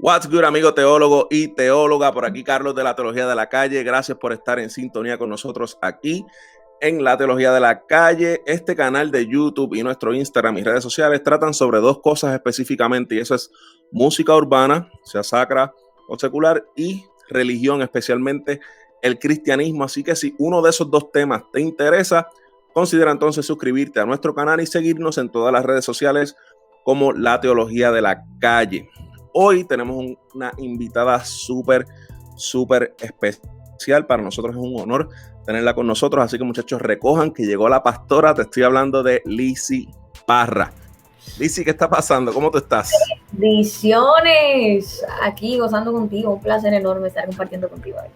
What's good, amigo teólogo y teóloga? Por aquí Carlos de la Teología de la Calle. Gracias por estar en sintonía con nosotros aquí en la Teología de la Calle. Este canal de YouTube y nuestro Instagram y redes sociales tratan sobre dos cosas específicamente, y eso es música urbana, sea sacra o secular, y religión, especialmente el cristianismo. Así que si uno de esos dos temas te interesa, considera entonces suscribirte a nuestro canal y seguirnos en todas las redes sociales como la Teología de la Calle. Hoy tenemos una invitada súper especial. Para nosotros es un honor tenerla con nosotros, así que muchachos, recojan que llegó la pastora. Te estoy hablando de Lizzy Parra. Lizzy, ¿qué está pasando? ¿Cómo tú estás? Bendiciones, aquí gozando contigo, un placer enorme estar compartiendo contigo hoy.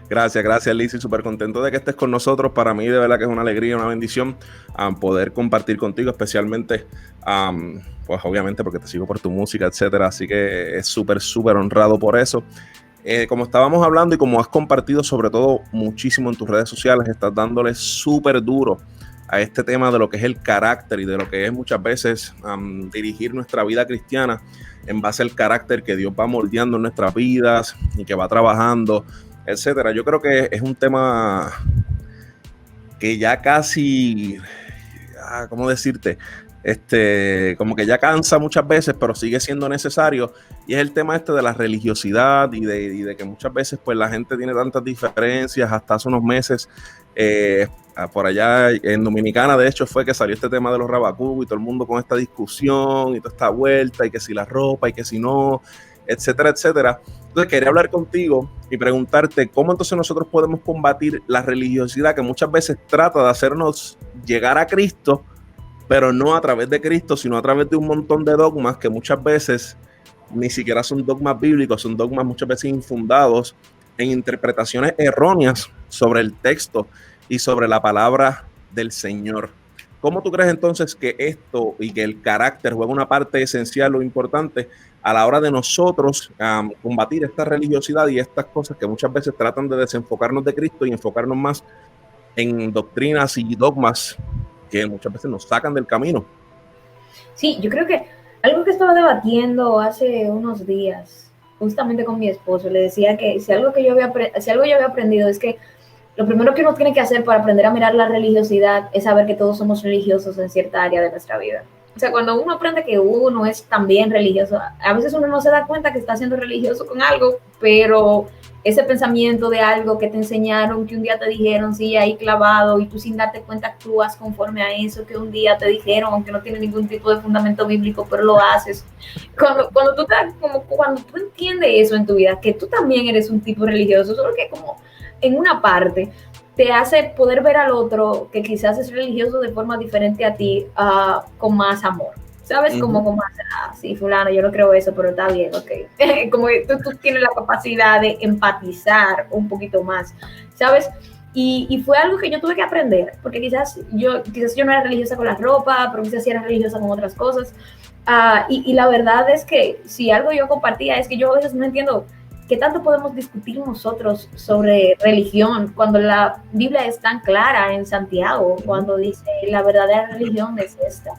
Gracias Lizzy, súper contento de que estés con nosotros. Para mí de verdad que es una alegría, una bendición poder compartir contigo, especialmente pues obviamente porque te sigo por tu música, etcétera, así que es súper honrado por eso. Como estábamos hablando y como has compartido sobre todo muchísimo en tus redes sociales, estás dándole súper duro a este tema de lo que es el carácter y de lo que es muchas veces dirigir nuestra vida cristiana en base al carácter que Dios va moldeando en nuestras vidas y que va trabajando, etcétera. Yo creo que es un tema que ya casi, ¿cómo decirte? Como que ya cansa muchas veces, pero sigue siendo necesario, y es el tema de la religiosidad y de que muchas veces pues la gente tiene tantas diferencias. Hasta hace unos meses por allá en Dominicana, de hecho, fue que salió este tema de los rabacú y todo el mundo con esta discusión y toda esta vuelta, y que si la ropa y que si no, etcétera. Entonces quería hablar contigo y preguntarte cómo entonces nosotros podemos combatir la religiosidad que muchas veces trata de hacernos llegar a Cristo, pero no a través de Cristo, sino a través de un montón de dogmas que muchas veces ni siquiera son dogmas bíblicos, son dogmas muchas veces infundados en interpretaciones erróneas sobre el texto y sobre la palabra del Señor. ¿Cómo tú crees entonces que esto y que el carácter juega una parte esencial o importante a la hora de nosotros combatir esta religiosidad y estas cosas que muchas veces tratan de desenfocarnos de Cristo y enfocarnos más en doctrinas y dogmas que muchas veces nos sacan del camino? Sí, yo creo que algo que estaba debatiendo hace unos días, justamente con mi esposo, le decía que si algo yo había aprendido es que lo primero que uno tiene que hacer para aprender a mirar la religiosidad es saber que todos somos religiosos en cierta área de nuestra vida. O sea, cuando uno aprende que uno es también religioso, a veces uno no se da cuenta que está siendo religioso con algo, pero ese pensamiento de algo que te enseñaron, que un día te dijeron, sí, ahí clavado, y tú sin darte cuenta actúas conforme a eso que un día te dijeron, aunque no tiene ningún tipo de fundamento bíblico, pero lo haces. Cuando tú entiendes eso en tu vida, que tú también eres un tipo religioso, solo que como en una parte te hace poder ver al otro que quizás es religioso de forma diferente a ti, con más amor. ¿Sabes? Como más, sí, fulano, yo no creo eso, pero está bien, ok. Como que tú tienes la capacidad de empatizar un poquito más, ¿sabes? Y fue algo que yo tuve que aprender, porque quizás yo no era religiosa con la ropa, pero quizás sí era religiosa con otras cosas. Y la verdad es que si algo yo compartía es que yo a veces no entiendo qué tanto podemos discutir nosotros sobre religión cuando la Biblia es tan clara en Santiago, cuando dice la verdadera religión es esta.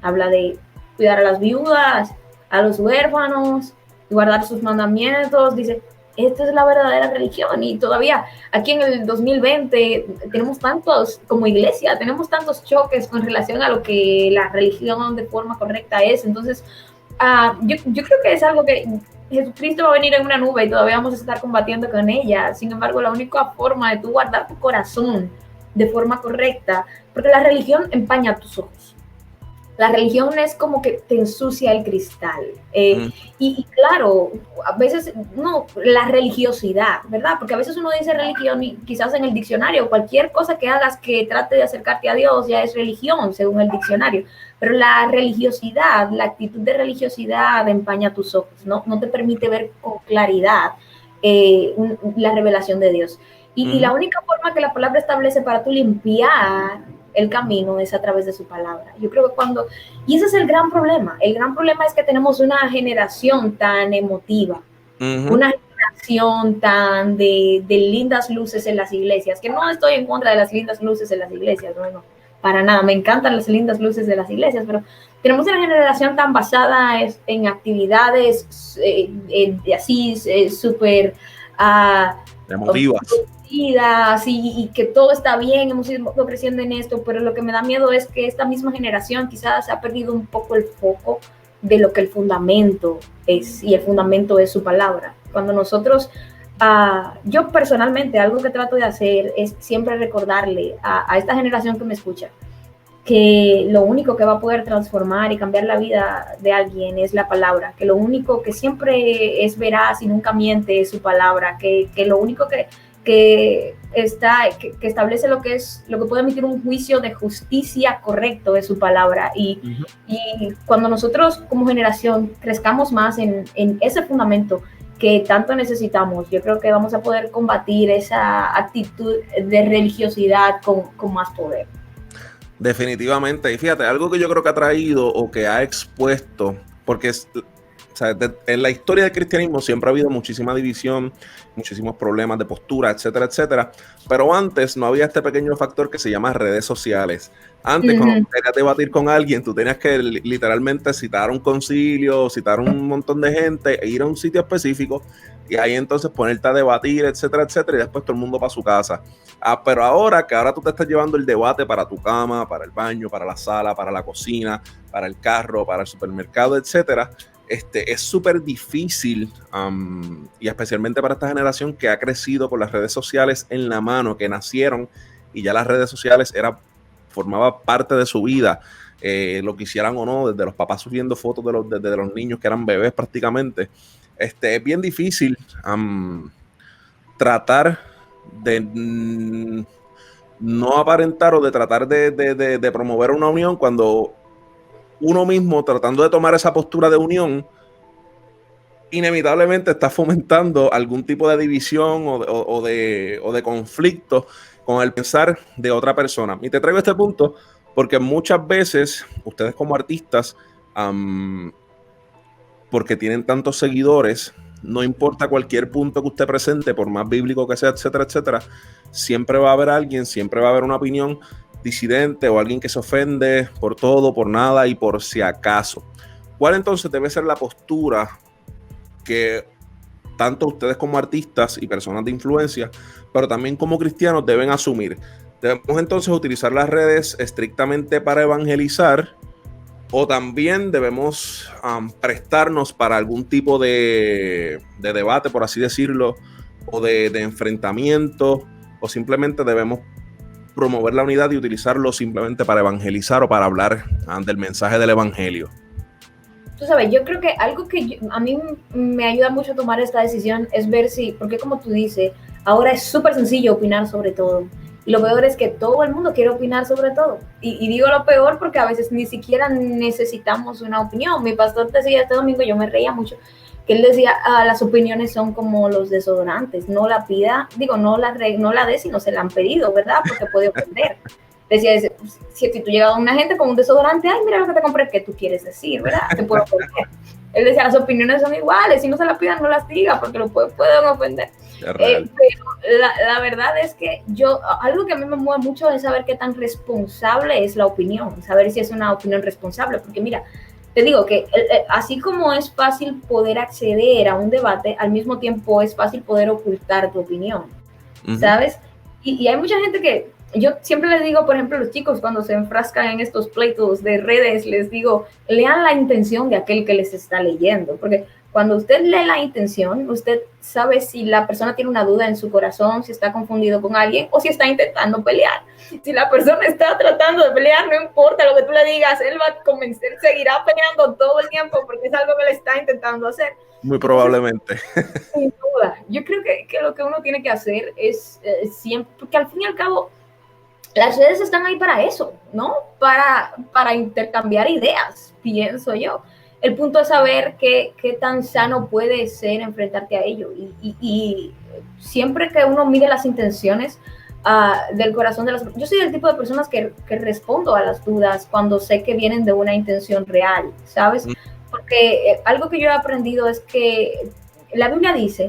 Habla de cuidar a las viudas, a los huérfanos, guardar sus mandamientos. Dice, esta es la verdadera religión. Y todavía aquí en el 2020 tenemos tantos, como iglesia, tenemos tantos choques con relación a lo que la religión de forma correcta es. Entonces, yo creo que es algo que Jesucristo va a venir en una nube y todavía vamos a estar combatiendo con ella. Sin embargo, la única forma de tú guardar tu corazón de forma correcta, porque la religión empaña tus ojos. La religión es como que te ensucia el cristal. Y claro, a veces, no, la religiosidad, ¿verdad? Porque a veces uno dice religión y quizás en el diccionario, cualquier cosa que hagas que trate de acercarte a Dios ya es religión, según el diccionario. Pero la religiosidad, la actitud de religiosidad empaña tus ojos, ¿no? No te permite ver con claridad la revelación de Dios. Y la única forma que la palabra establece para tú limpiar el camino es a través de su palabra. Yo creo que y ese es el gran problema es que tenemos una generación tan emotiva, una generación tan de lindas luces en las iglesias, que no estoy en contra de las lindas luces en las iglesias, no, para nada. Me encantan las lindas luces de las iglesias, pero tenemos una generación tan basada en actividades así súper emotivas. Y que todo está bien, hemos ido creciendo en esto, pero lo que me da miedo es que esta misma generación quizás ha perdido un poco el foco de lo que el fundamento es, y el fundamento es su palabra. Cuando nosotros, yo personalmente, algo que trato de hacer es siempre recordarle a esta generación que me escucha, que lo único que va a poder transformar y cambiar la vida de alguien es la palabra, que lo único que siempre es veraz y nunca miente es su palabra, que lo único que establece lo que puede emitir un juicio de justicia correcto es su palabra. Y cuando nosotros como generación crezcamos más en ese fundamento que tanto necesitamos, yo creo que vamos a poder combatir esa actitud de religiosidad con más poder. Definitivamente. Y fíjate, algo que yo creo que ha traído o que ha expuesto, porque en la historia del cristianismo siempre ha habido muchísima división, muchísimos problemas de postura, etcétera, etcétera. Pero antes no había este pequeño factor que se llama redes sociales. Antes, cuando querías debatir con alguien, tú tenías que literalmente citar un concilio, citar un montón de gente, e ir a un sitio específico y ahí entonces ponerte a debatir, etcétera, etcétera, y después todo el mundo para su casa. Pero ahora tú te estás llevando el debate para tu cama, para el baño, para la sala, para la cocina, para el carro, para el supermercado, etcétera, es súper difícil, y especialmente para esta generación que ha crecido con las redes sociales en la mano, que nacieron y ya las redes sociales formaba parte de su vida, lo quisieran o no, desde los papás subiendo fotos de los niños que eran bebés prácticamente. Es bien difícil tratar de no aparentar o de tratar de promover una unión cuando uno mismo, tratando de tomar esa postura de unión, inevitablemente está fomentando algún tipo de división o de conflicto con el pensar de otra persona. Y te traigo este punto porque muchas veces ustedes como artistas, porque tienen tantos seguidores, no importa cualquier punto que usted presente, por más bíblico que sea, etcétera, etcétera, siempre va a haber alguien, siempre va a haber una opinión disidente o alguien que se ofende por todo, por nada y por si acaso. ¿Cuál entonces debe ser la postura que tanto ustedes como artistas y personas de influencia, pero también como cristianos, deben asumir? ¿Debemos entonces utilizar las redes estrictamente para evangelizar o también debemos prestarnos para algún tipo de debate, por así decirlo, o de enfrentamiento, o simplemente debemos promover la unidad y utilizarlo simplemente para evangelizar o para hablar del mensaje del evangelio? Tú sabes, yo creo que algo que a mí me ayuda mucho a tomar esta decisión es ver porque como tú dices, ahora es súper sencillo opinar sobre todo. Y lo peor es que todo el mundo quiere opinar sobre todo. Y digo lo peor porque a veces ni siquiera necesitamos una opinión. Mi pastor decía este domingo, yo me reía mucho, que él decía, las opiniones son como los desodorantes. No la pida, no la dé si no se la han pedido, ¿verdad? Porque puede ofender. Decía, si tú llegas a una gente con un desodorante, ay, mira lo que te compré, ¿qué tú quieres decir, verdad? Te puedo ofender. Él decía, las opiniones son iguales, si no se las pidan, no las diga, porque lo pueden ofender. Pero la verdad es que algo que a mí me mueve mucho es saber qué tan responsable es la opinión, saber si es una opinión responsable, porque mira, te digo que así como es fácil poder acceder a un debate, al mismo tiempo es fácil poder ocultar tu opinión, ¿sabes? Y hay mucha gente que, yo siempre les digo, por ejemplo, a los chicos cuando se enfrascan en estos pleitos de redes, les digo, lean la intención de aquel que les está leyendo, porque cuando usted lee la intención, usted sabe si la persona tiene una duda en su corazón, si está confundido con alguien o si está intentando pelear. Si la persona está tratando de pelear, no importa lo que tú le digas, él va a convencer, seguirá peleando todo el tiempo porque es algo que le está intentando hacer. Muy probablemente. Entonces, sin duda, yo creo que lo que uno tiene que hacer es siempre, porque al fin y al cabo, las redes están ahí para eso, ¿no? Para intercambiar ideas, pienso yo. El punto es saber qué tan sano puede ser enfrentarte a ello. Y siempre que uno mire las intenciones del corazón de las personas. Yo soy del tipo de personas que respondo a las dudas cuando sé que vienen de una intención real, ¿sabes? Porque algo que yo he aprendido es que la Biblia dice,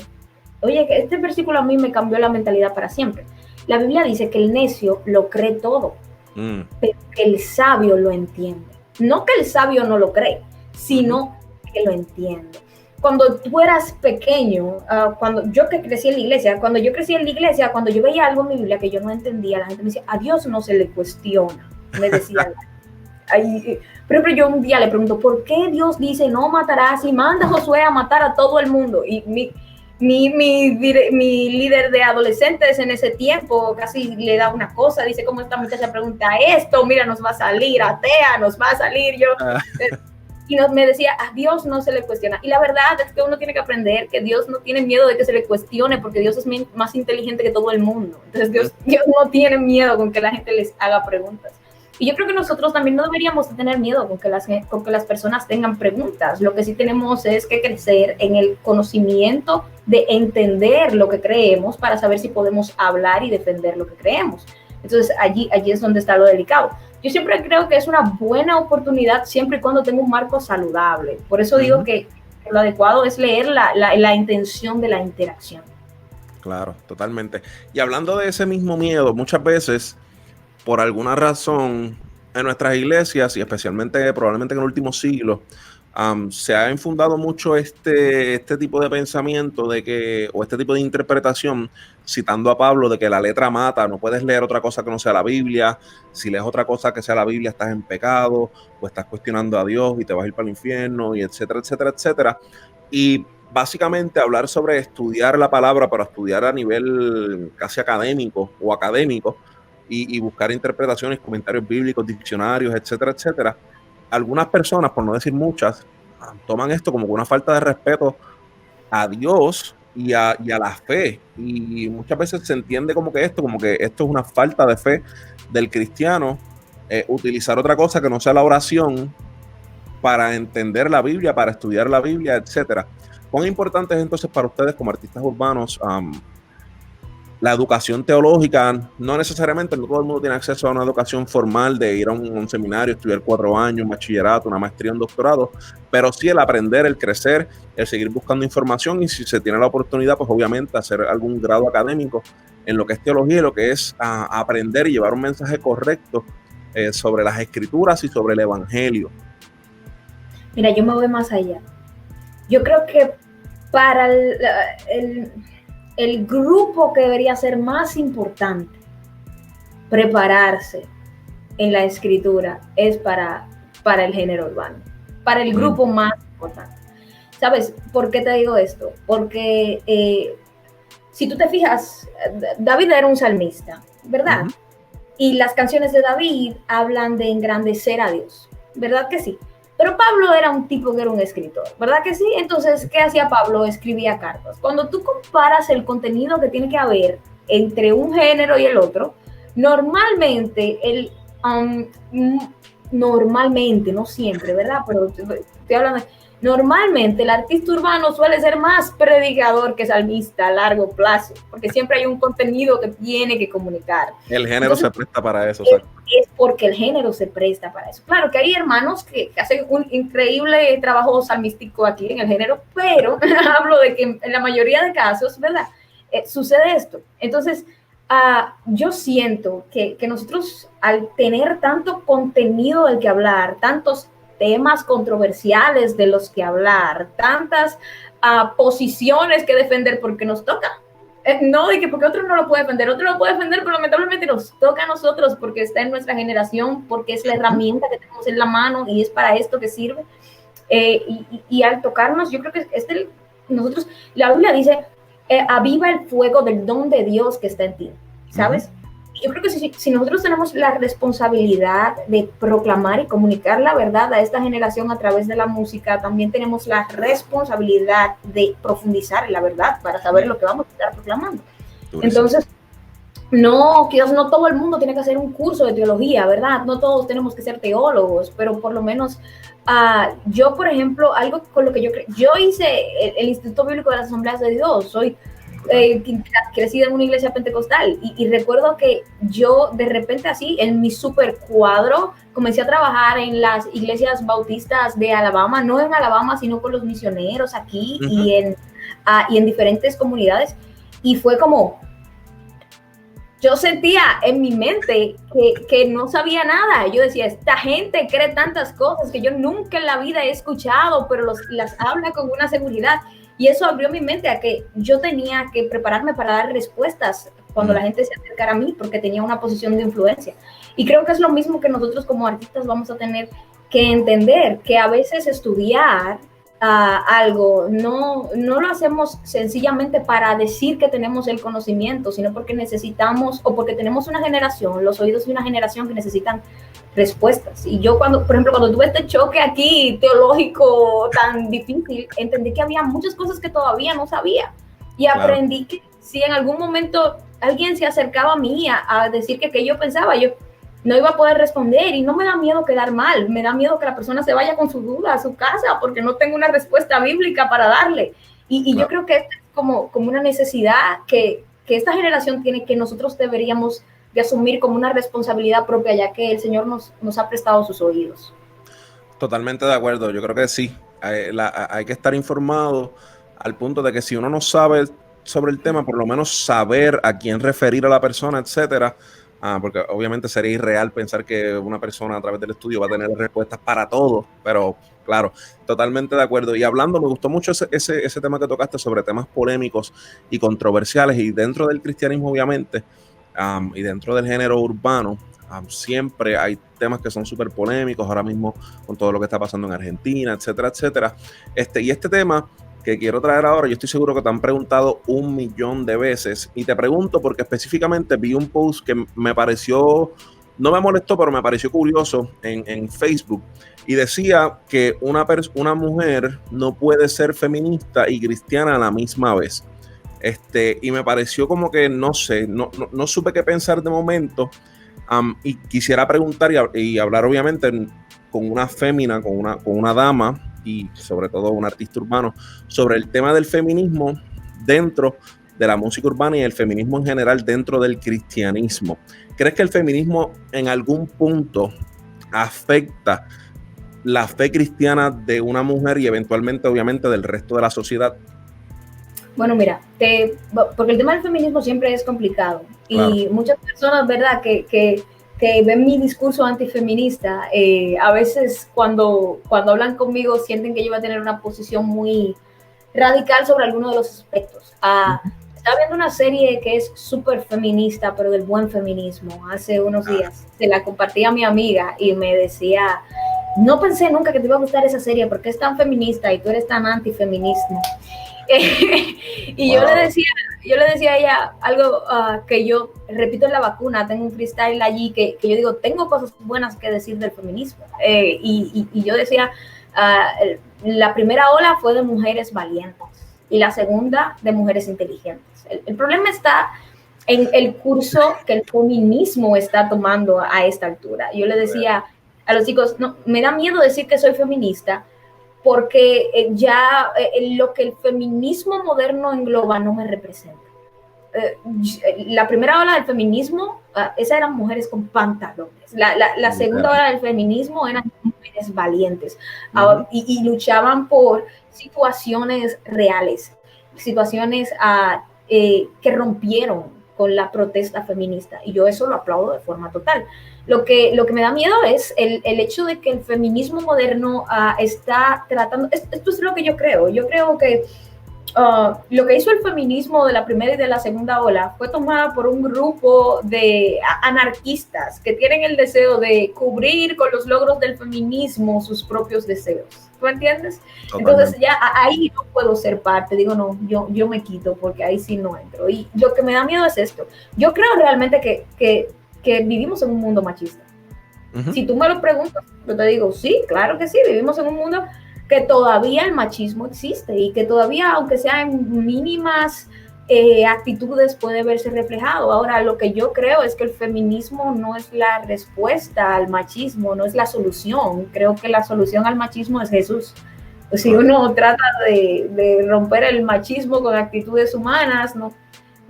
oye, que este versículo a mí me cambió la mentalidad para siempre. La Biblia dice que el necio lo cree todo. pero que el sabio lo entiende. No que el sabio no lo cree, sino que lo entiende. Cuando tú eras pequeño, cuando yo crecí en la iglesia, cuando yo veía algo en mi Biblia que yo no entendía, la gente me decía, a Dios no se le cuestiona, me decía. Por ejemplo, yo un día le pregunto, ¿por qué Dios dice no matarás y manda a Josué a matar a todo el mundo? Y mi líder de adolescentes en ese tiempo casi le da una cosa, dice, ¿cómo esta muchacha pregunta esto? Mira, nos va a salir atea, nos va a salir yo. Y me decía, a Dios no se le cuestiona. Y la verdad es que uno tiene que aprender que Dios no tiene miedo de que se le cuestione, porque Dios es más inteligente que todo el mundo. Entonces Dios no tiene miedo con que la gente les haga preguntas. Y yo creo que nosotros también no deberíamos tener miedo con que las personas tengan preguntas. Lo que sí tenemos es que crecer en el conocimiento de entender lo que creemos para saber si podemos hablar y defender lo que creemos. Entonces allí es donde está lo delicado. Yo siempre creo que es una buena oportunidad siempre y cuando tenga un marco saludable. Por eso digo que lo adecuado es leer la intención de la interacción. Claro, totalmente. Y hablando de ese mismo miedo, muchas veces, por alguna razón, en nuestras iglesias, y especialmente probablemente en el último siglo, se ha infundado mucho este tipo de pensamiento o este tipo de interpretación, citando a Pablo, de que la letra mata, no puedes leer otra cosa que no sea la Biblia, si lees otra cosa que sea la Biblia estás en pecado, o estás cuestionando a Dios y te vas a ir para el infierno, y etcétera, etcétera, etcétera. Y básicamente hablar sobre estudiar la palabra, pero estudiar a nivel casi académico o académico, y buscar interpretaciones, comentarios bíblicos, diccionarios, etcétera, etcétera. Algunas personas, por no decir muchas, toman esto como una falta de respeto a Dios y a la fe. Y muchas veces se entiende como que esto es una falta de fe del cristiano, utilizar otra cosa que no sea la oración para entender la Biblia, para estudiar la Biblia, etcétera. ¿Cuán importante es entonces para ustedes como artistas urbanos la educación teológica? No necesariamente, no todo el mundo tiene acceso a una educación formal de ir a un seminario, estudiar 4 años, un bachillerato, una maestría, un doctorado, pero sí el aprender, el crecer, el seguir buscando información, y si se tiene la oportunidad, pues obviamente hacer algún grado académico en lo que es teología y lo que es aprender y llevar un mensaje correcto sobre las escrituras y sobre el evangelio. Mira, yo me voy más allá. Yo creo que para el grupo que debería ser más importante prepararse en la escritura es para el género urbano, para el grupo más importante. ¿Sabes por qué te digo esto? Porque si tú te fijas, David era un salmista, ¿verdad? Y las canciones de David hablan de engrandecer a Dios, ¿verdad que sí? Pero Pablo era un tipo que era un escritor, ¿verdad que sí? Entonces, ¿qué hacía Pablo? Escribía cartas. Cuando tú comparas el contenido que tiene que haber entre un género y el otro, normalmente, no siempre, ¿verdad? Pero estoy hablando normalmente el artista urbano suele ser más predicador que salmista a largo plazo, porque siempre hay un contenido que tiene que comunicar. El género se presta para eso. Es porque el género se presta para eso. Claro que hay hermanos que hacen un increíble trabajo salmístico aquí en el género, pero hablo de que en la mayoría de casos, ¿verdad? Sucede esto. Entonces, yo siento que nosotros, al tener tanto contenido del que hablar, tantos temas controversiales de los que hablar, tantas posiciones que defender, porque nos toca. No de que porque otro no lo puede defender, pero lamentablemente nos toca a nosotros porque está en nuestra generación, porque es la herramienta que tenemos en la mano y es para esto que sirve. Y al tocarnos, yo creo que nosotros, la Biblia dice, aviva el fuego del don de Dios que está en ti, ¿sabes? Yo creo que si nosotros tenemos la responsabilidad de proclamar y comunicar la verdad a esta generación a través de la música, también tenemos la responsabilidad de profundizar en la verdad para saber lo que vamos a estar proclamando. Entonces, quizás no todo el mundo tiene que hacer un curso de teología, ¿verdad? No todos tenemos que ser teólogos, pero por lo menos yo, por ejemplo, algo con lo que yo hice el Instituto Bíblico de las Asambleas de Dios, soy crecida en una iglesia pentecostal y recuerdo que yo de repente así en mi super cuadro comencé a trabajar en las iglesias bautistas de Alabama, no en Alabama sino con los misioneros aquí y en diferentes comunidades, y fue como yo sentía en mi mente que no sabía nada. Yo decía, esta gente cree tantas cosas que yo nunca en la vida he escuchado, pero las habla con una seguridad. Y eso abrió mi mente a que yo tenía que prepararme para dar respuestas cuando la gente se acercara a mí, porque tenía una posición de influencia. Y creo que es lo mismo que nosotros como artistas vamos a tener que entender, que a veces estudiar algo no lo hacemos sencillamente para decir que tenemos el conocimiento, sino porque necesitamos, o porque tenemos una generación, los oídos de una generación que necesitan respuestas. Y yo cuando, por ejemplo, cuando tuve este choque aquí teológico tan difícil, entendí que había muchas cosas que todavía no sabía. Y aprendí que si en algún momento alguien se acercaba a mí a decir que yo pensaba, yo no iba a poder responder, y no me da miedo quedar mal, me da miedo que la persona se vaya con su duda a su casa porque no tengo una respuesta bíblica para darle. Y yo creo que es como una necesidad que esta generación tiene, que nosotros deberíamos de asumir como una responsabilidad propia, ya que el Señor nos ha prestado sus oídos. Totalmente de acuerdo, yo creo que sí, hay que estar informado al punto de que si uno no sabe sobre el tema, por lo menos saber a quién referir a la persona, etcétera. Porque obviamente sería irreal pensar que una persona a través del estudio va a tener respuestas para todo, pero claro, totalmente de acuerdo. Y hablando, me gustó mucho ese tema que tocaste sobre temas polémicos y controversiales, y dentro del cristianismo obviamente, y dentro del género urbano, siempre hay temas que son súper polémicos ahora mismo con todo lo que está pasando en Argentina, etcétera, etcétera. Y este tema que quiero traer ahora, yo estoy seguro que te han preguntado 1.000.000 de veces, y te pregunto porque específicamente vi un post que me pareció, no me molestó, pero me pareció curioso en Facebook, y decía que una mujer no puede ser feminista y cristiana a la misma vez. Y me pareció como que, no sé, no supe qué pensar de momento, y quisiera preguntar y hablar obviamente con una fémina, con una dama, y sobre todo un artista urbano, sobre el tema del feminismo dentro de la música urbana y el feminismo en general dentro del cristianismo. ¿Crees que el feminismo en algún punto afecta la fe cristiana de una mujer y eventualmente, obviamente, del resto de la sociedad? Bueno, mira, porque el tema del feminismo siempre es complicado, claro. Y muchas personas, ¿verdad?, que ven mi discurso antifeminista, a veces cuando hablan conmigo sienten que yo voy a tener una posición muy radical sobre alguno de los aspectos. Estaba viendo una serie que es súper feminista, pero del buen feminismo, hace unos días. Se la compartí a mi amiga y me decía, no pensé nunca que te iba a gustar esa serie porque es tan feminista y tú eres tan antifeminismo. Y wow. yo le decía a ella algo que yo repito en la vacuna, tengo un freestyle allí que yo digo, tengo cosas buenas que decir del feminismo. Y yo decía, la primera ola fue de mujeres valientes y la segunda de mujeres inteligentes. El problema está en el curso que el feminismo está tomando a esta altura. Yo le decía a los chicos, no, me da miedo decir que soy feminista, porque ya lo que el feminismo moderno engloba no me representa. La primera ola del feminismo, esas eran mujeres con pantalones. La segunda ola del feminismo eran mujeres valientes, y luchaban por situaciones reales, situaciones que rompieron con la protesta feminista, y yo eso lo aplaudo de forma total. Lo que me da miedo es el hecho de que el feminismo moderno está tratando, esto es lo que yo creo que lo que hizo el feminismo de la primera y de la segunda ola fue tomada por un grupo de anarquistas que tienen el deseo de cubrir con los logros del feminismo sus propios deseos. ¿Tú entiendes? Totalmente. Entonces ya ahí no puedo ser parte, digo no, yo me quito porque ahí sí no entro. Y lo que me da miedo es esto. Yo creo realmente que vivimos en un mundo machista. Si tú me lo preguntas, yo te digo, sí, claro que sí, vivimos en un mundo que todavía el machismo existe y que todavía, aunque sea en mínimas actitudes, puede verse reflejado. Ahora, lo que yo creo es que el feminismo no es la respuesta al machismo, no es la solución. Creo que la solución al machismo es Jesús. Pues si uno trata de romper el machismo con actitudes humanas, no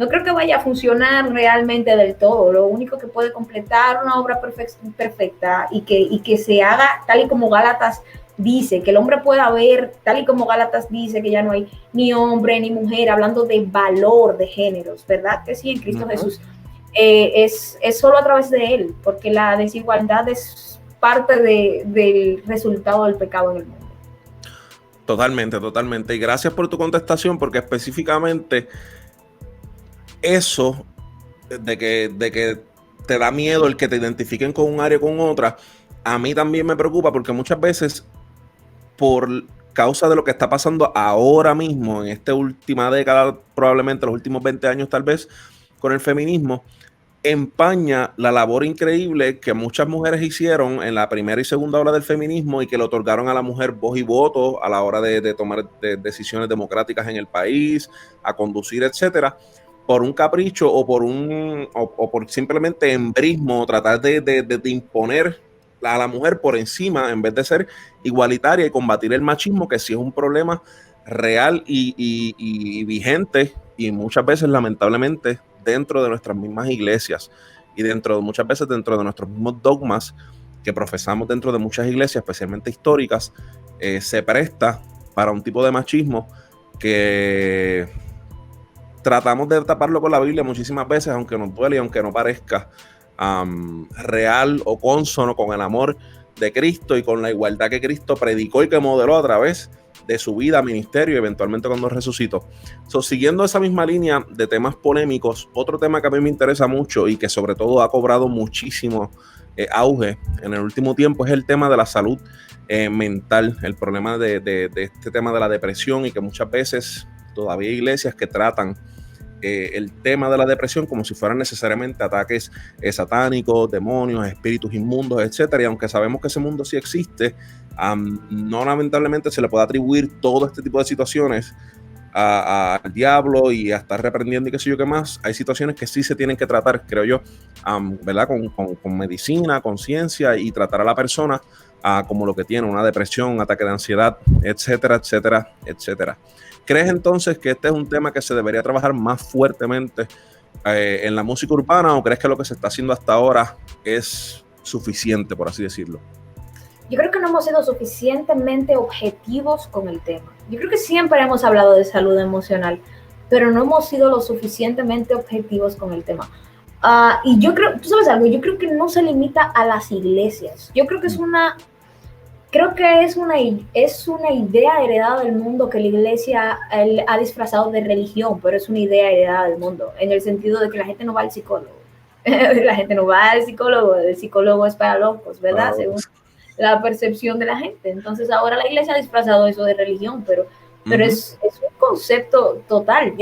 creo que vaya a funcionar realmente del todo. Lo único que puede completar una obra perfecta y que se haga tal y como Gálatas dice, que el hombre pueda ver, tal y como Gálatas dice, que ya no hay ni hombre ni mujer, hablando de valor de géneros, ¿verdad? Que sí, en Cristo Jesús. es solo a través de él, porque la desigualdad es parte del resultado del pecado en el mundo. Totalmente, totalmente. Y gracias por tu contestación, porque específicamente eso de que te da miedo el que te identifiquen con un área o con otra, a mí también me preocupa, porque muchas veces, por causa de lo que está pasando ahora mismo, en esta última década, probablemente los últimos 20 años tal vez, con el feminismo, empaña la labor increíble que muchas mujeres hicieron en la primera y segunda ola del feminismo y que le otorgaron a la mujer voz y voto a la hora de tomar decisiones democráticas en el país, a conducir, etcétera, por un capricho o por simplemente embrismo, tratar de imponer a la mujer por encima en vez de ser igualitaria y combatir el machismo, que sí es un problema real y vigente, y muchas veces lamentablemente dentro de nuestras mismas iglesias y muchas veces dentro de nuestros mismos dogmas que profesamos dentro de muchas iglesias, especialmente históricas, se presta para un tipo de machismo que tratamos de taparlo con la Biblia muchísimas veces, aunque nos duele y aunque no parezca real o cónsono con el amor de Cristo y con la igualdad que Cristo predicó y que modeló a través de su vida, ministerio y eventualmente cuando resucitó. Siguiendo esa misma línea de temas polémicos, otro tema que a mí me interesa mucho y que sobre todo ha cobrado muchísimo auge en el último tiempo es el tema de la salud mental, el problema de este tema de la depresión, y que muchas veces todavía hay iglesias que tratan el tema de la depresión como si fueran necesariamente ataques satánicos, demonios, espíritus inmundos, etcétera. Y aunque sabemos que ese mundo sí existe, no lamentablemente se le puede atribuir todo este tipo de situaciones al diablo y a estar reprendiendo y qué sé yo qué más. Hay situaciones que sí se tienen que tratar, creo yo, ¿verdad? Con medicina, con ciencia, y tratar a la persona como lo que tiene, una depresión, un ataque de ansiedad, etcétera, etcétera, etcétera. ¿Crees entonces que este es un tema que se debería trabajar más fuertemente en la música urbana, o crees que lo que se está haciendo hasta ahora es suficiente, por así decirlo? Yo creo que no hemos sido suficientemente objetivos con el tema. Yo creo que siempre hemos hablado de salud emocional, pero no hemos sido lo suficientemente objetivos con el tema. Y yo creo, tú sabes algo, yo creo que no se limita a las iglesias. Yo creo que es una idea heredada del mundo que la iglesia ha disfrazado de religión, pero es una idea heredada del mundo, en el sentido de que la gente no va al psicólogo. La gente no va al psicólogo, el psicólogo es para locos, ¿verdad? Según la percepción de la gente. Entonces ahora la iglesia ha disfrazado eso de religión, pero es un concepto total.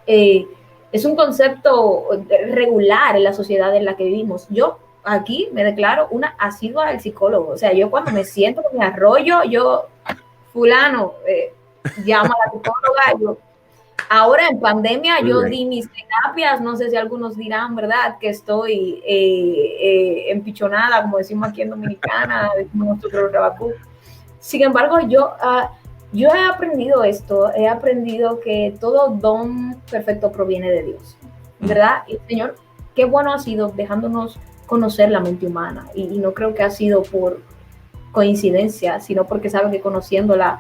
Es un concepto regular en la sociedad en la que vivimos. Yo aquí me declaro una asidua al psicólogo. O sea, yo cuando me siento con mi arroyo, yo, fulano, llama a la psicóloga. Ahora en pandemia yo di mis terapias, no sé si algunos dirán, ¿verdad? Que estoy empichonada, como decimos aquí en Dominicana, decimos nosotros Rabacú. Sin embargo, yo he aprendido esto, he aprendido que todo don perfecto proviene de Dios, ¿verdad? Y Señor, qué bueno ha sido dejándonos conocer la mente humana, y no creo que ha sido por coincidencia, sino porque sabe que conociéndola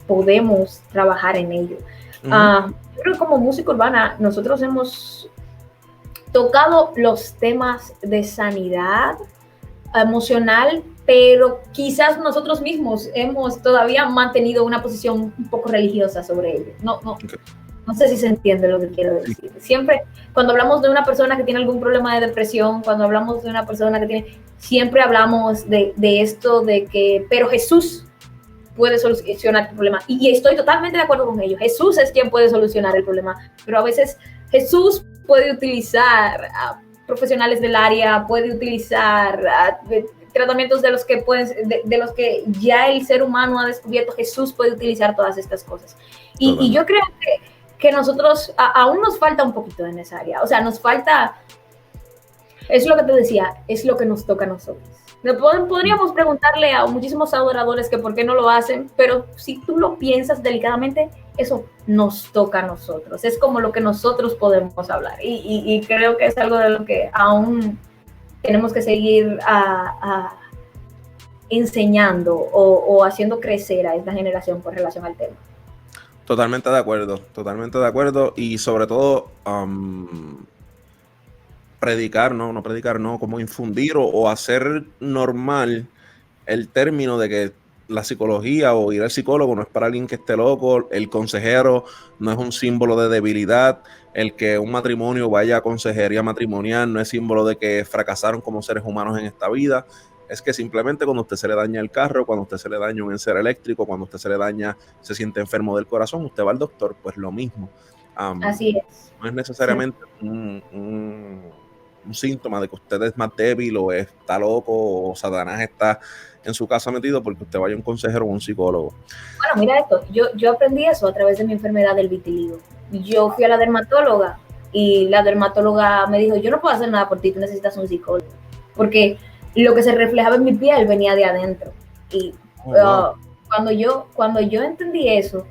podemos trabajar en ello. Yo creo que como música urbana nosotros hemos tocado los temas de sanidad emocional, pero quizás nosotros mismos hemos todavía mantenido una posición un poco religiosa sobre ello. No sé si se entiende lo que quiero decir. Siempre, cuando hablamos de una persona que tiene algún problema de depresión, cuando hablamos de una persona que tiene, siempre hablamos de esto de que, pero Jesús puede solucionar el problema. Y estoy totalmente de acuerdo con ello. Jesús es quien puede solucionar el problema, pero a veces Jesús puede utilizar a profesionales del área, puede utilizar tratamientos de los que ya el ser humano ha descubierto. Jesús puede utilizar todas estas cosas. Y yo creo que nosotros aún nos falta un poquito en esa área. O sea, nos falta, es lo que te decía, es lo que nos toca a nosotros. Podríamos preguntarle a muchísimos adoradores que por qué no lo hacen, pero si tú lo piensas delicadamente, eso nos toca a nosotros. Es como lo que nosotros podemos hablar. Y creo que es algo de lo que aún tenemos que seguir enseñando o haciendo crecer a esta generación con relación al tema. Totalmente de acuerdo. Y sobre todo, predicar, no predicar, no, como infundir o hacer normal el término de que la psicología o ir al psicólogo no es para alguien que esté loco, el consejero no es un símbolo de debilidad, el que un matrimonio vaya a consejería matrimonial no es símbolo de que fracasaron como seres humanos en esta vida, es que simplemente cuando a usted se le daña el carro, cuando a usted se le daña un encer eléctrico, cuando a usted se le daña, se siente enfermo del corazón, usted va al doctor, pues lo mismo. Así es. No es necesariamente un síntoma de que usted es más débil o está loco o Satanás está en su casa metido porque usted vaya a un consejero o un psicólogo. Bueno, mira esto, yo aprendí eso a través de mi enfermedad del vitiligo. Yo fui a la dermatóloga y la dermatóloga me dijo, yo no puedo hacer nada por ti, tú necesitas un psicólogo. Porque lo que se reflejaba en mi piel venía de adentro. Y cuando yo entendí eso,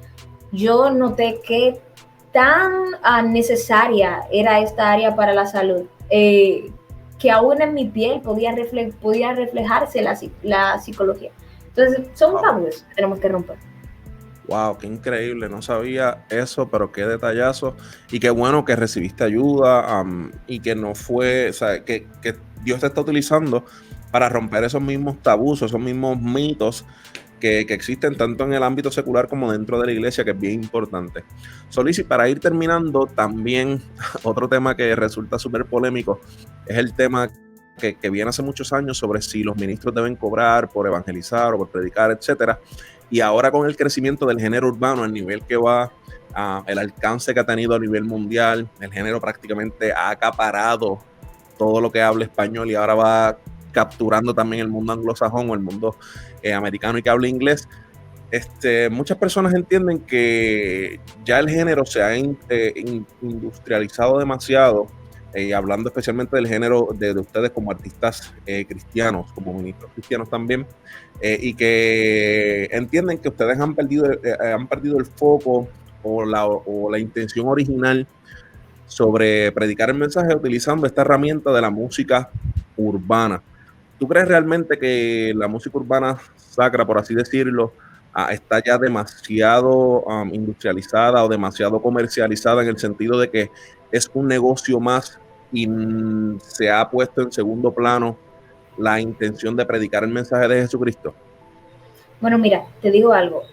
yo noté que tan necesaria era esta área para la salud, que aún en mi piel podía reflejarse la psicología. Entonces, son tabúes que tenemos que romper. Wow, qué increíble, no sabía eso, pero qué detallazo. Y qué bueno que recibiste ayuda y que no fue, o sea, que Dios te está utilizando para romper esos mismos tabús, esos mismos mitos que existen tanto en el ámbito secular como dentro de la iglesia, que es bien importante. Solís, para ir terminando, también otro tema que resulta súper polémico es el tema que viene hace muchos años sobre si los ministros deben cobrar por evangelizar o por predicar, etcétera. Y ahora con el crecimiento del género urbano, el nivel que va, el alcance que ha tenido a nivel mundial, el género prácticamente ha acaparado todo lo que habla español y ahora va capturando también el mundo anglosajón o el mundo americano y que habla inglés. Muchas personas entienden que ya el género se ha industrializado demasiado, hablando especialmente del género de ustedes como artistas cristianos, como ministros cristianos también, y que entienden que ustedes han perdido el foco o la intención original sobre predicar el mensaje utilizando esta herramienta de la música urbana. ¿Tú crees realmente que la música urbana sacra, por así decirlo, está ya demasiado industrializada o demasiado comercializada en el sentido de que es un negocio más y se ha puesto en segundo plano la intención de predicar el mensaje de Jesucristo? Bueno, mira, te digo algo.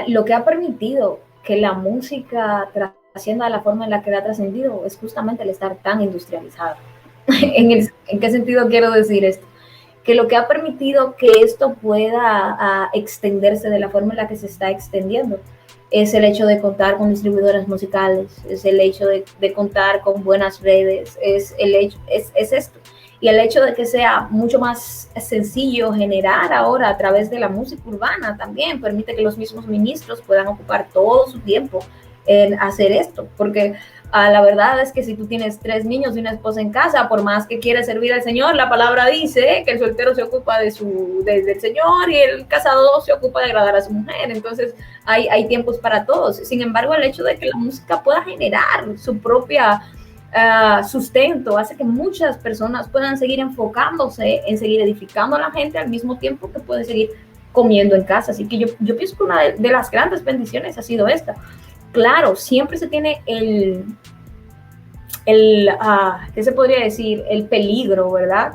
Lo que ha permitido que la música trascienda de la forma en la que ha trascendido es justamente el estar tan industrializada. ¿En qué sentido quiero decir esto? Que lo que ha permitido que esto pueda extenderse de la forma en la que se está extendiendo es el hecho de contar con distribuidores musicales, es el hecho de contar con buenas redes, es esto. Y el hecho de que sea mucho más sencillo generar ahora a través de la música urbana también permite que los mismos ministros puedan ocupar todo su tiempo en hacer esto, porque la verdad es que si tú tienes 3 niños y una esposa en casa, por más que quieras servir al Señor, la palabra dice que el soltero se ocupa del Señor y el casado se ocupa de agradar a su mujer. Entonces hay tiempos para todos. Sin embargo, el hecho de que la música pueda generar su propia sustento hace que muchas personas puedan seguir enfocándose en seguir edificando a la gente al mismo tiempo que pueden seguir comiendo en casa. Así que yo pienso que una de las grandes bendiciones ha sido esta. Claro, siempre se tiene ¿qué se podría decir? El peligro, ¿verdad?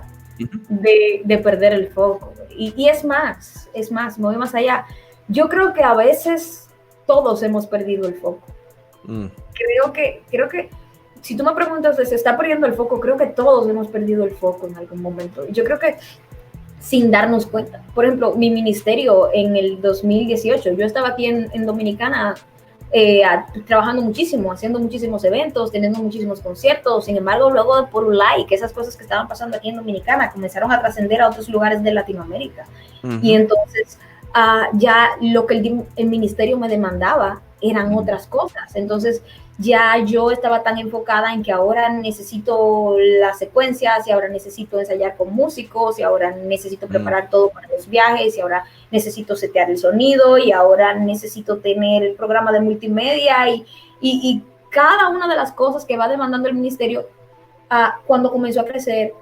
De perder el foco. Y es más, me voy más allá. Yo creo que a veces todos hemos perdido el foco. Creo que si tú me preguntas si se está perdiendo el foco, creo que todos hemos perdido el foco en algún momento. Yo creo que sin darnos cuenta. Por ejemplo, mi ministerio en el 2018, yo estaba aquí en Dominicana trabajando muchísimo, haciendo muchísimos eventos, teniendo muchísimos conciertos. Sin embargo, luego por un like, esas cosas que estaban pasando aquí en Dominicana comenzaron a trascender a otros lugares de Latinoamérica. Y entonces ya lo que el ministerio me demandaba eran otras cosas. Entonces ya yo estaba tan enfocada en que ahora necesito las secuencias y ahora necesito ensayar con músicos y ahora necesito preparar todo para los viajes y ahora necesito setear el sonido y ahora necesito tener el programa de multimedia y cada una de las cosas que va demandando el ministerio, cuando comenzó a crecer,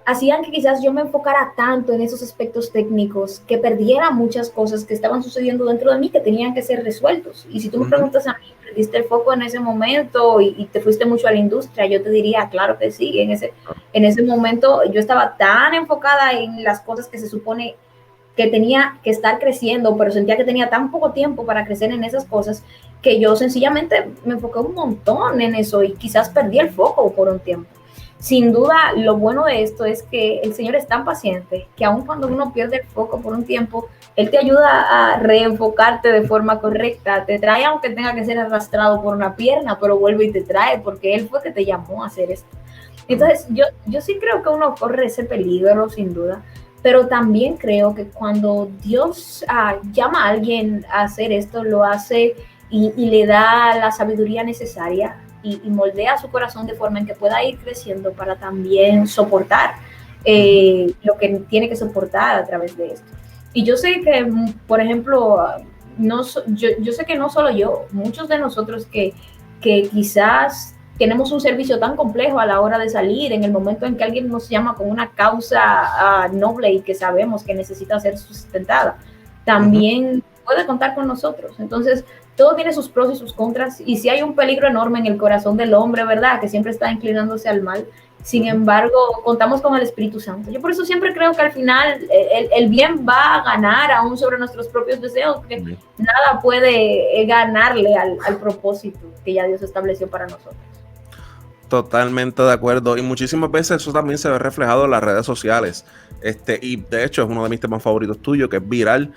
hacían que quizás yo me enfocara tanto en esos aspectos técnicos que perdiera muchas cosas que estaban sucediendo dentro de mí que tenían que ser resueltos. Y si tú me preguntas a mí, ¿perdiste el foco en ese momento y te fuiste mucho a la industria? Yo te diría, claro que sí. En ese momento yo estaba tan enfocada en las cosas que se supone que tenía que estar creciendo, pero sentía que tenía tan poco tiempo para crecer en esas cosas que yo sencillamente me enfoqué un montón en eso y quizás perdí el foco por un tiempo. Sin duda, lo bueno de esto es que el Señor es tan paciente que aun cuando uno pierde el foco por un tiempo, Él te ayuda a reenfocarte de forma correcta, te trae aunque tenga que ser arrastrado por una pierna, pero vuelve y te trae porque Él fue que te llamó a hacer esto. Entonces, yo sí creo que uno corre ese peligro, sin duda, pero también creo que cuando Dios llama a alguien a hacer esto, lo hace y le da la sabiduría necesaria y moldea su corazón de forma en que pueda ir creciendo para también soportar lo que tiene que soportar a través de esto. Y yo sé que, por ejemplo, yo sé que no solo yo, muchos de nosotros que quizás tenemos un servicio tan complejo a la hora de salir, en el momento en que alguien nos llama con una causa noble y que sabemos que necesita ser sustentada, también puede contar con nosotros. Entonces, todo tiene sus pros y sus contras, y si hay un peligro enorme en el corazón del hombre, ¿verdad?, que siempre está inclinándose al mal. Sin embargo, contamos con el Espíritu Santo. Yo por eso siempre creo que al final el bien va a ganar aún sobre nuestros propios deseos, que nada puede ganarle al propósito que ya Dios estableció para nosotros. Totalmente de acuerdo, y muchísimas veces eso también se ve reflejado en las redes sociales, y de hecho es uno de mis temas favoritos tuyos, que es viral,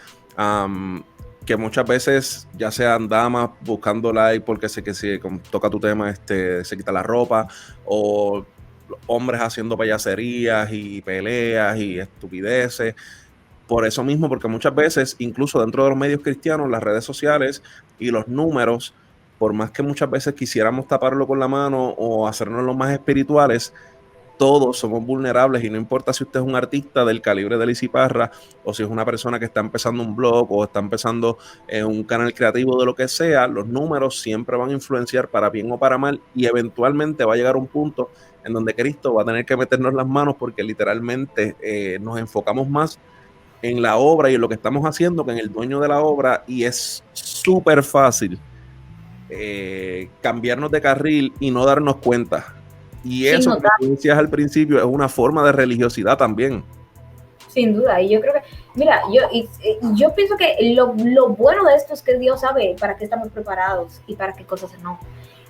que muchas veces ya sean damas buscando like porque sé que si toca tu tema se quita la ropa, o hombres haciendo payaserías y peleas y estupideces. Por eso mismo, porque muchas veces, incluso dentro de los medios cristianos, las redes sociales y los números, por más que muchas veces quisiéramos taparlo con la mano o hacernos los más espirituales, todos somos vulnerables, y no importa si usted es un artista del calibre de Lizzy Parra, o si es una persona que está empezando un blog o está empezando un canal creativo, de lo que sea, los números siempre van a influenciar para bien o para mal, y eventualmente va a llegar un punto en donde Cristo va a tener que meternos las manos, porque literalmente nos enfocamos más en la obra y en lo que estamos haciendo que en el dueño de la obra, y es súper fácil cambiarnos de carril y no darnos cuenta. Y eso, como tú decías al principio, es una forma de religiosidad también. Sin duda, y yo creo que, mira, yo pienso que lo bueno de esto es que Dios sabe para qué estamos preparados y para qué cosas no.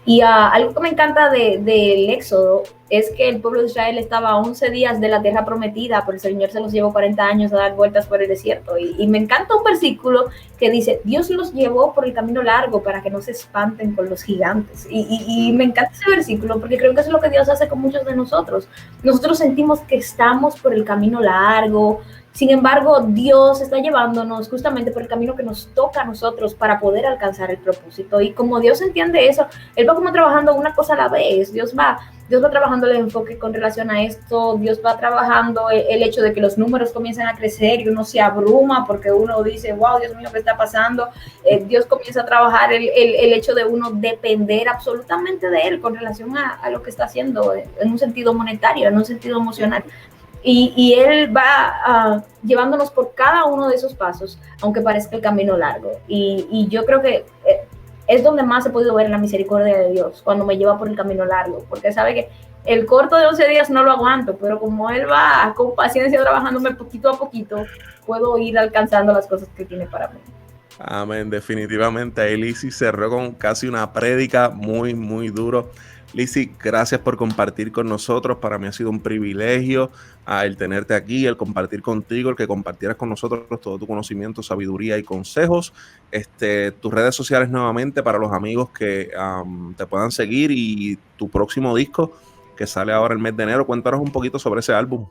Y algo que me encanta del Éxodo es que el pueblo de Israel estaba a 11 días de la tierra prometida, pero el Señor se los llevó 40 años a dar vueltas por el desierto. Y me encanta un versículo que dice, Dios los llevó por el camino largo para que no se espanten con los gigantes. Y me encanta ese versículo porque creo que eso es lo que Dios hace con muchos de nosotros. Nosotros sentimos que estamos por el camino largo. Sin embargo, Dios está llevándonos justamente por el camino que nos toca a nosotros para poder alcanzar el propósito. Y como Dios entiende eso, Él va como trabajando una cosa a la vez. Dios va trabajando el enfoque con relación a esto. Dios va trabajando el hecho de que los números comiencen a crecer y uno se abruma porque uno dice, wow, Dios mío, ¿qué está pasando? Dios comienza a trabajar el hecho de uno depender absolutamente de Él con relación a lo que está haciendo en un sentido monetario, en un sentido emocional. Y Él va llevándonos por cada uno de esos pasos, aunque parezca el camino largo. Y yo creo que es donde más he podido ver la misericordia de Dios, cuando me lleva por el camino largo, porque sabe que el corto de 11 días no lo aguanto, pero como Él va con paciencia trabajándome poquito a poquito, puedo ir alcanzando las cosas que tiene para mí. Amén, definitivamente. Lizzy cerró con casi una prédica muy, muy duro. Lizzy, gracias por compartir con nosotros. Para mí ha sido un privilegio el tenerte aquí, el compartir contigo, el que compartieras con nosotros todo tu conocimiento, sabiduría y consejos. Tus redes sociales nuevamente para los amigos que te puedan seguir, y tu próximo disco que sale ahora el mes de enero. Cuéntanos un poquito sobre ese álbum.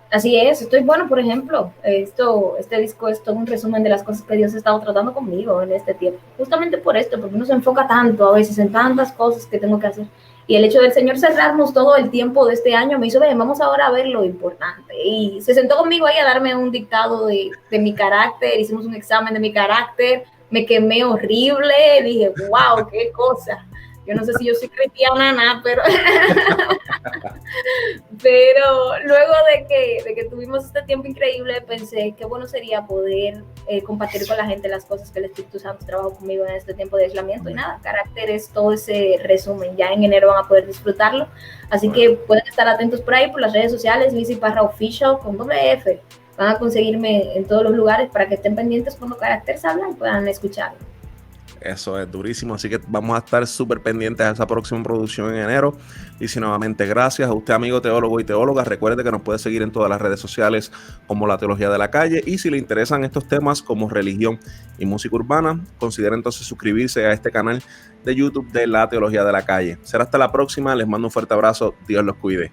Así es, estoy bueno, por ejemplo, este disco es todo un resumen de las cosas que Dios ha estado tratando conmigo en este tiempo, justamente por esto, porque uno se enfoca tanto a veces en tantas cosas que tengo que hacer, y el hecho del Señor cerrarnos todo el tiempo de este año me hizo, bien, vamos ahora a ver lo importante, y se sentó conmigo ahí a darme un dictado de mi carácter, hicimos un examen de mi carácter, me quemé horrible, dije, wow, qué cosa, Yo no sé si yo soy cristiana, nada, pero, pero luego de que tuvimos este tiempo increíble, pensé qué bueno sería poder compartir con la gente las cosas que el Espíritu Santo trabajó conmigo en este tiempo de aislamiento. Y nada, Carácter es todo ese resumen. Ya en enero van a poder disfrutarlo. Así que pueden estar atentos por ahí, por las redes sociales, Lizzy Parra Official con doble F. Van a conseguirme en todos los lugares para que estén pendientes cuando Carácter salga y puedan escucharlo. Eso es durísimo, así que vamos a estar súper pendientes a esa próxima producción en enero. Y si nuevamente, gracias a usted, amigo teólogo y teóloga. Recuerde que nos puede seguir en todas las redes sociales como La Teología de la Calle, y si le interesan estos temas como religión y música urbana, considere entonces suscribirse a este canal de YouTube de La Teología de la Calle. Será hasta la próxima, les mando un fuerte abrazo, Dios los cuide.